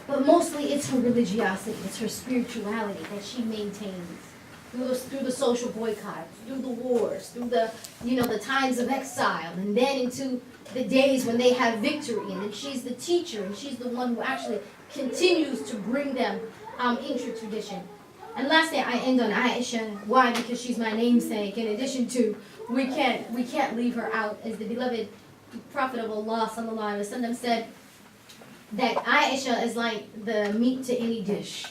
but mostly it's her religiosity, it's her spirituality that she maintains through the social boycotts, through the wars, through the, the times of exile, and then into the days when they have victory, and then she's the teacher, and she's the one who actually continues to bring them into tradition. And lastly, I end on Ieasha. Why? Because she's my namesake. In addition to, we can't leave her out, as the beloved Prophet of Allah sallallahu alaihi wasallam said that Ieasha is like the meat to any dish.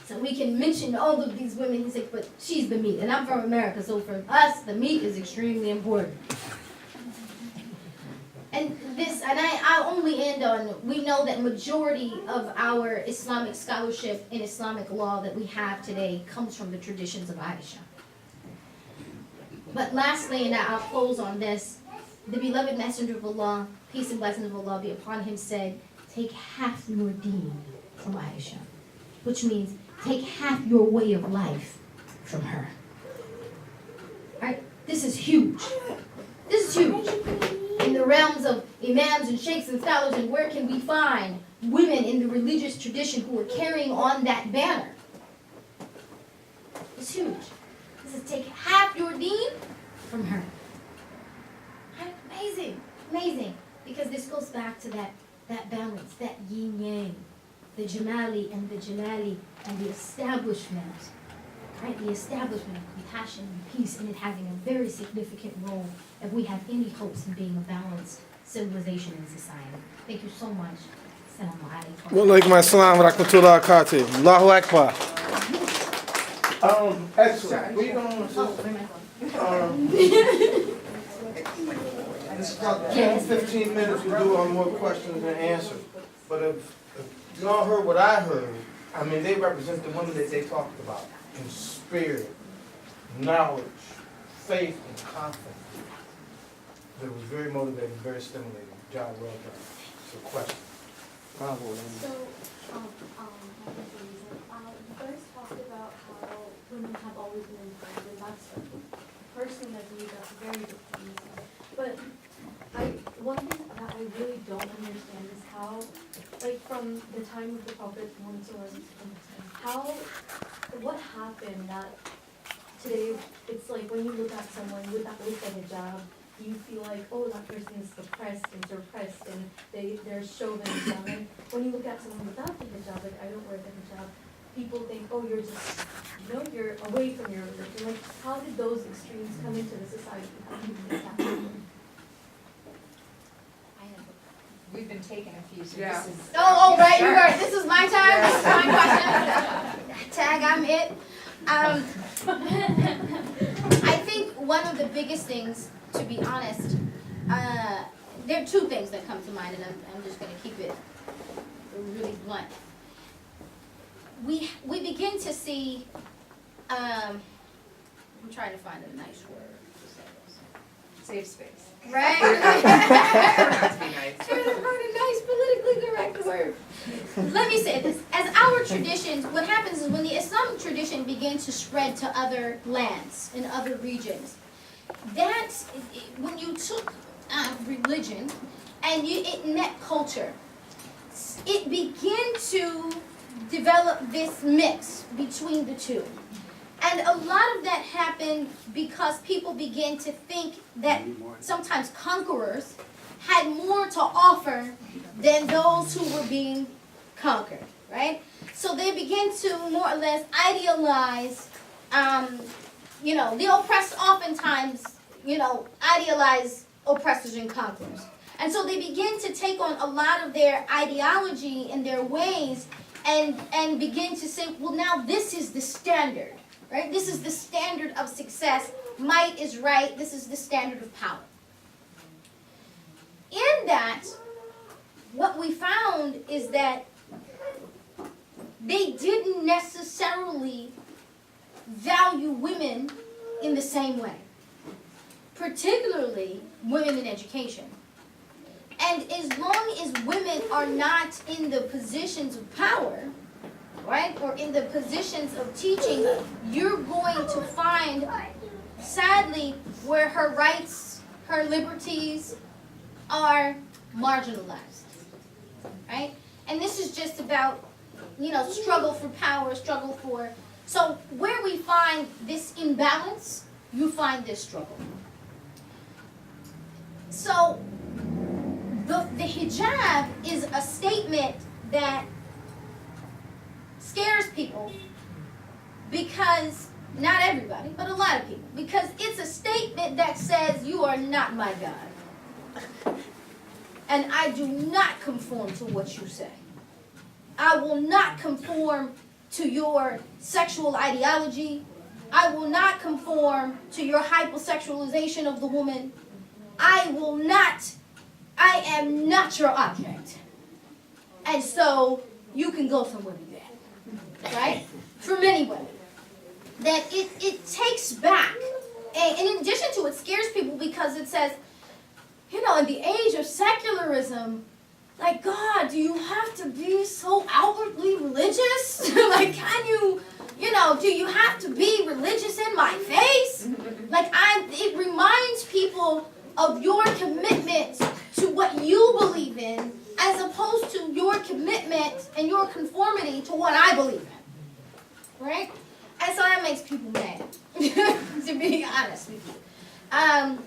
So we can mention all of these women, he's like, but she's the meat. And I'm from America, so for us, the meat is extremely important. And I only end on, we know that majority of our Islamic scholarship and Islamic law that we have today comes from the traditions of Ieasha. But lastly, and I'll close on this, the beloved Messenger of Allah, peace and blessings of Allah be upon him, said, take half your deen from Ieasha, which means take half your way of life from her. Right? This is huge. This is huge. In the realms of imams and sheikhs and scholars, and where can we find women in the religious tradition who are carrying on that banner? It's huge. This is take half your deen from her. Right? Amazing. Amazing. Because this goes back to that balance, that yin-yang, the jamali and the jalali, and the establishment, right? The establishment of compassion and peace, and it having a very significant role if we have any hopes in being a balanced civilization and society. Thank you so much. Assalamu alaikum. Wa alaikum assalam wa rahmatullahi wa barakatuh. Allahu Akbar. Excellent. Where you going, Oh, where am I going? This is about 10, 15 minutes, we'll do more questions and answers. But if you all heard what I heard, I mean, they represent the women that they talked about in spirit, knowledge, faith, and confidence. It was very motivating, very stimulating. Job well done. So, question. Bravo. So, you guys talked about how women have always been important, and that's personally, I believe that's very good for me. But one thing that I really don't understand is how, like from the time of the Prophet Muhammad, what happened that today it's like when you look at someone with the hijab, you feel like, oh, that person is suppressed and suppressed, and they're chauvinism. And when you look at someone without the hijab, like I don't wear the hijab, people think, oh, you're just, you're away from your religion. Like, how did those extremes come into the society? How did this happen? We've been taking a few, so Yeah. this is. Oh, right, you're right. This is my time. This is my question. Tag, I'm it. I think one of the biggest things, to be honest, there are two things that come to mind, and I'm just going to keep it really blunt. We begin to see, I'm trying to find a nice word to say this. Safe space. Right? Let's be nice. Trying to find a nice politically correct word. Let me say this. As our traditions, what happens is when the Islamic tradition began to spread to other lands and other regions, that, when you took religion and it met culture, it began to develop this mix between the two. And a lot of that happened because people began to think that sometimes conquerors had more to offer than those who were being conquered, right? So they began to more or less idealize, the oppressed oftentimes, idealize oppressors and conquerors. And so they begin to take on a lot of their ideology and their ways and begin to say, well, now this is the standard. Right? This is the standard of success. Might is right. This is the standard of power. In that, what we found is that they didn't necessarily value women in the same way, particularly women in education. And as long as women are not in the positions of power, right, or in the positions of teaching, you're going to find, sadly, where her rights, her liberties are marginalized, right? And this is just about about, struggle for power, struggle for, so where we find this imbalance, you find this struggle. So the hijab is a statement that scares people because, not everybody, but a lot of people, because it's a statement that says you are not my God. And I do not conform to what you say. I will not conform to your sexual ideology. I will not conform to your hypersexualization of the woman. I am not your object. And so you can go somewhere with that. Right? For many women. That it takes back, and in addition to it scares people because it says, in the age of secularism, like, God, do you have to be so outwardly religious? Like, can you, do you have to be religious in my face? Like, it reminds people of your commitment to what you believe in as opposed to your commitment and your conformity to what I believe in. Right? And so that makes people mad, to be honest with you.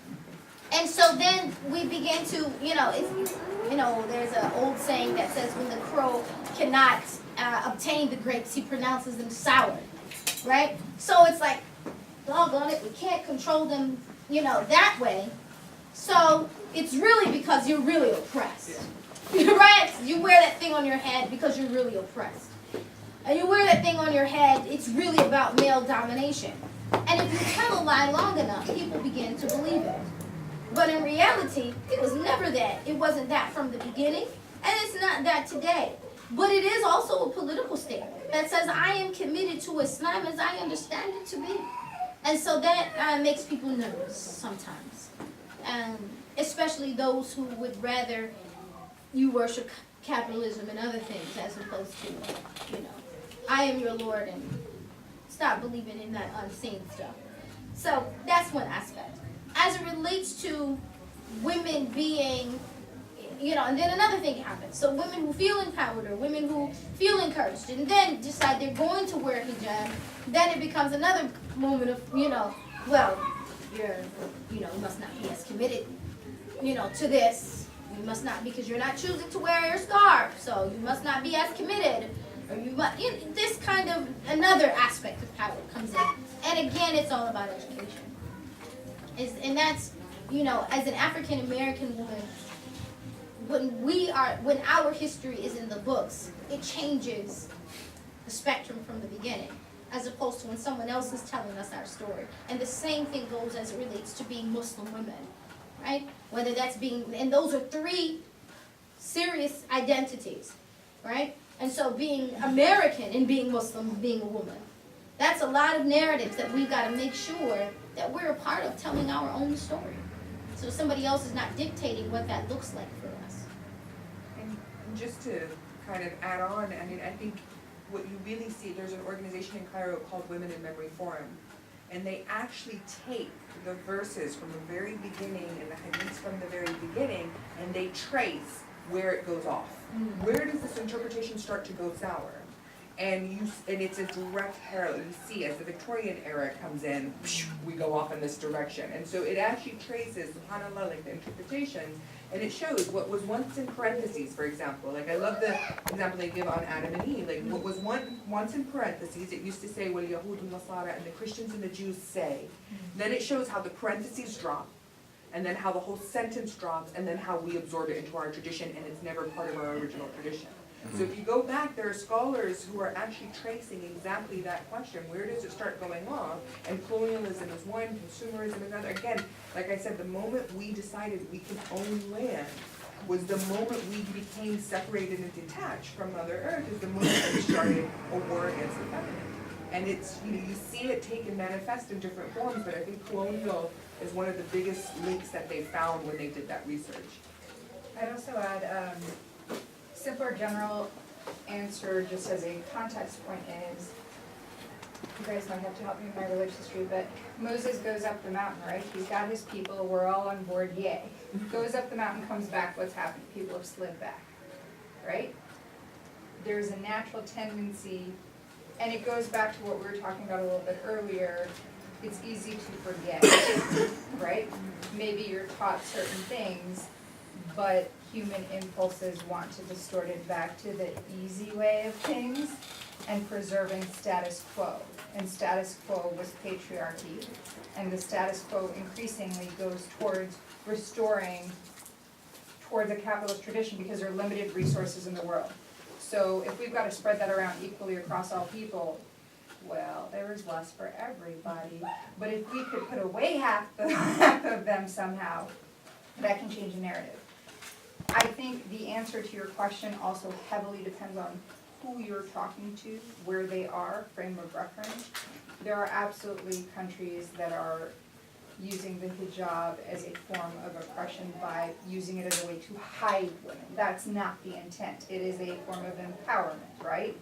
And so then we begin to, there's an old saying that says when the crow cannot obtain the grapes, he pronounces them sour, right? So it's like, doggone it, we can't control them, that way. So it's really because you're really oppressed, right? You wear that thing on your head because you're really oppressed. And you wear that thing on your head, it's really about male domination. And if you tell a lie long enough, people begin to believe it. But in reality, it was never that. It wasn't that from the beginning, and it's not that today. But it is also a political statement that says, I am committed to Islam as I understand it to be. And so that makes people nervous sometimes. Especially those who would rather you worship capitalism and other things as opposed to, I am your Lord, and stop believing in that unseen stuff. So that's one aspect. As it relates to women being, and then another thing happens. So women who feel empowered or women who feel encouraged and then decide they're going to wear hijab, then it becomes another moment of, well, you must not be as committed, to this. You must not, because you're not choosing to wear your scarf, so you must not be as committed. Or you must, this kind of another aspect of power comes in. And again, it's all about education. And that's, as an African American woman, when our history is in the books, it changes the spectrum from the beginning, as opposed to when someone else is telling us our story. And the same thing goes as it relates to being Muslim women, right? Whether that's and those are three serious identities, right? And so being American and being Muslim, being a woman, that's a lot of narratives that we've got to make sure that we're a part of telling our own story. So somebody else is not dictating what that looks like for us. And just to kind of add on, I think what you really see, there's an organization in Cairo called Women in Memory Forum, and they actually take the verses from the very beginning and the hadiths from the very beginning, and they trace where it goes off. Where does this interpretation start to go sour? And it's a direct parallel. You see, as the Victorian era comes in, we go off in this direction. And so it actually traces, subhanAllah, like the interpretations, and it shows what was once in parentheses, for example. Like, I love the example they give on Adam and Eve. Like, what was once in parentheses, it used to say, well, Yahud and Nasara, and the Christians and the Jews say. Then it shows how the parentheses drop, and then how the whole sentence drops, and then how we absorb it into our tradition, and it's never part of our original tradition. So if you go back, there are scholars who are actually tracing exactly that question. Where does it start going off? And colonialism is one, consumerism is another. Again, like I said, the moment we decided we could own land was the moment we became separated and detached from Mother Earth, is the moment that we started a war against the feminine. And it's, you see it take and manifest in different forms, but I think colonial is one of the biggest links that they found when they did that research. I'd also add, simpler general answer just as a context point is, you guys might have to help me with my religious history, but Moses goes up the mountain, right? He's got his people, we're all on board, yay. Goes up the mountain, comes back, what's happened? People have slid back, right? there's a natural tendency, and it goes back to what we were talking about a little bit earlier, it's easy to forget, right? Maybe you're taught certain things, but human impulses want to distort it back to the easy way of things and preserving status quo. And status quo was patriarchy, and the status quo increasingly goes towards restoring towards a capitalist tradition because there are limited resources in the world. So if we've got to spread that around equally across all people, well, there is less for everybody. But if we could put away half of them somehow, that can change the narrative. I think the answer to your question also heavily depends on who you're talking to, where they are, frame of reference. There are absolutely countries that are using the hijab as a form of oppression by using it as a way to hide women. That's not the intent. It is a form of empowerment, right?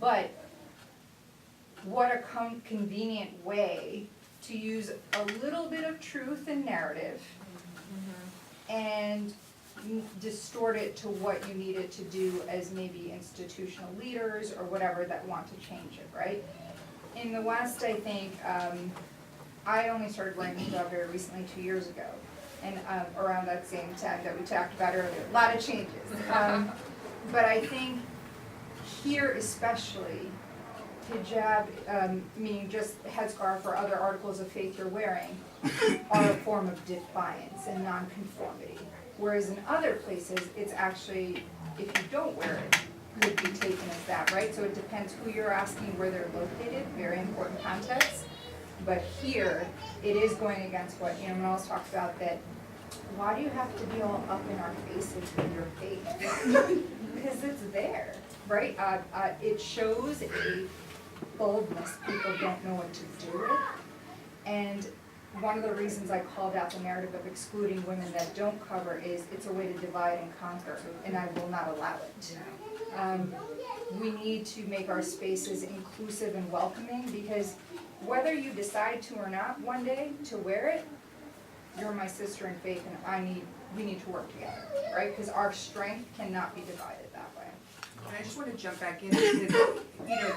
But what a convenient way to use a little bit of truth and narrative and distort it to what you need it to do as maybe institutional leaders or whatever that want to change it, right? In the West, I think, I only started wearing hijab very recently, 2 years ago, and around that same time that we talked about earlier, a lot of changes. But I think here especially, hijab, meaning just headscarf or other articles of faith you're wearing, are a form of defiance and nonconformity. Whereas in other places, it's actually, if you don't wear it, would be taken as that, right? So it depends who you're asking, where they're located, very important context. But here, it is going against what, Manal talks about, that why do you have to be all up in our faces with your faith? Because it's there, right? It shows a boldness people don't know what to do with. And one of the reasons I called out the narrative of excluding women that don't cover is it's a way to divide and conquer, and I will not allow it. We need to make our spaces inclusive and welcoming, because whether you decide to or not one day to wear it, you're my sister in faith, and we need to work together, right? Because our strength cannot be divided that way. And I just want to jump back in because,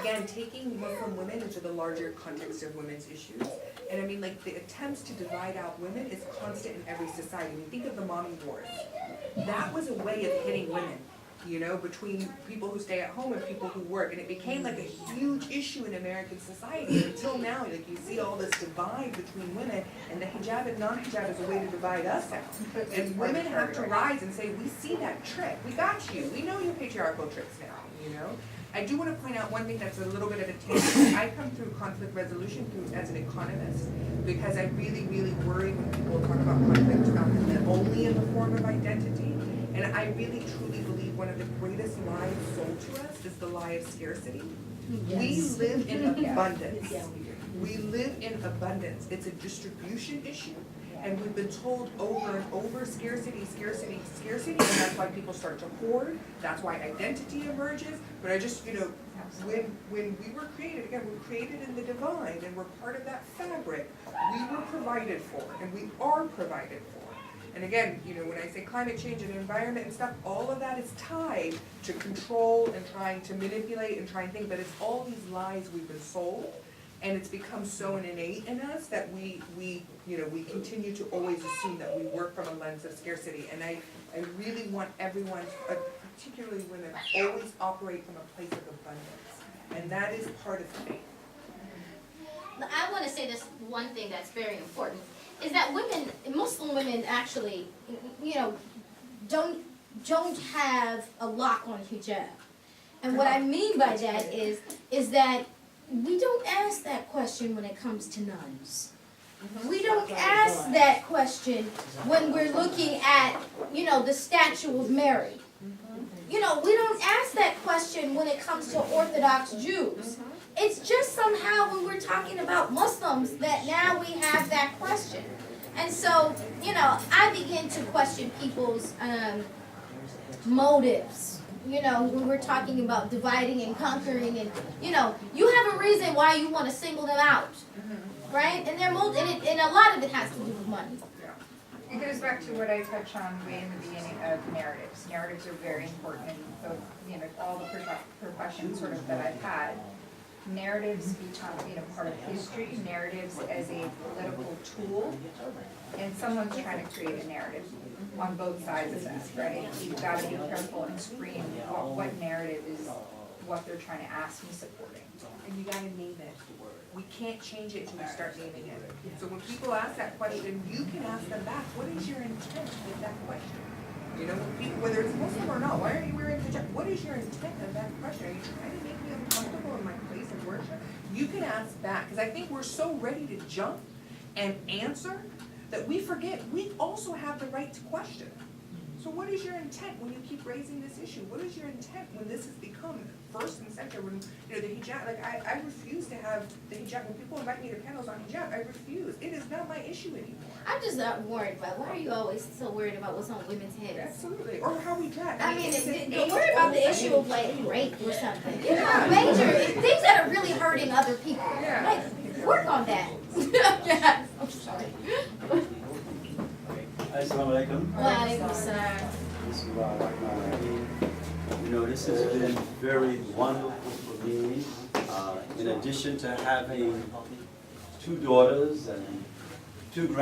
again, taking Muslim women into the larger context of women's issues. And I mean, like, the attempts to divide out women is constant in every society. I mean, think of the mommy wars. That was a way of hitting women, between people who stay at home and people who work. And it became like a huge issue in American society. And until now, like, you see all this divide between women, and the hijab and non-hijab is a way to divide us out. And women have to rise and say, we see that trick. We got you. We know your patriarchal tricks now, I do want to point out one thing that's a little bit of a tangent. I come through conflict resolution as an economist because I really, really worry when people talk about conflict only in the form of identity. And I really, truly believe one of the greatest lies sold to us is the lie of scarcity. Yes. We live in abundance. Yes. We live in abundance. It's a distribution issue. And we've been told over and over, scarcity, scarcity, scarcity, and that's why people start to hoard. That's why identity emerges. But I just, when we were created, again, we were created in the divine, and we're part of that fabric, we were provided for, and we are provided for. And again, when I say climate change and environment and stuff, all of that is tied to control and trying to manipulate and try and think, but it's all these lies we've been sold. And it's become so innate in us that we continue to always assume that we work from a lens of scarcity. And I really want everyone, particularly women, always operate from a place of abundance. And that is part of faith. I want to say this one thing that's very important, is that women, Muslim women actually, don't have a lock on hijab. And what I mean by that is that we don't ask that question when it comes to nuns. We don't ask that question when we're looking at, the statue of Mary. We don't ask that question when it comes to Orthodox Jews. It's just somehow when we're talking about Muslims that now we have that question. And so, I begin to question people's motives. When we're talking about dividing and conquering, and you have a reason why you want to single them out, right? And and a lot of it has to do with money. It goes back to what I touched on way in the beginning of narratives. Narratives are very important in both, all the professions sort of that I've had. Narratives become, part of history, narratives as a political tool, and someone's trying to create a narrative on both sides of that, right? You've got to be careful and screen what narrative is what they're trying to ask me supporting. And you gotta name it. We can't change it until we start naming it. So when people ask that question, you can ask them back, what is your intent with that question? When people, whether it's Muslim or not, why are you wearing hijab? What is your intent of that question? Are you trying to make me uncomfortable in my place of worship? You can ask back, because I think we're so ready to jump and answer that we forget we also have the right to question. So what is your intent when you keep raising this issue? What is your intent when this has become first and center? When the hijab, like I refuse to have the hijab. When people invite me to panels on hijab, I refuse. It is not my issue anymore. I'm just not worried about, why are you always so worried about what's on women's heads? Absolutely. Or how we dress. I mean, it's an don't worry about the issue of like rape or something. Major things that are really hurting other people. Yeah. Like, work on that. Yes. I'm sorry. Assalamu alaikum. Wa alaikum salam. This has been very wonderful for me. In addition to having 2 daughters and 2 grandsons.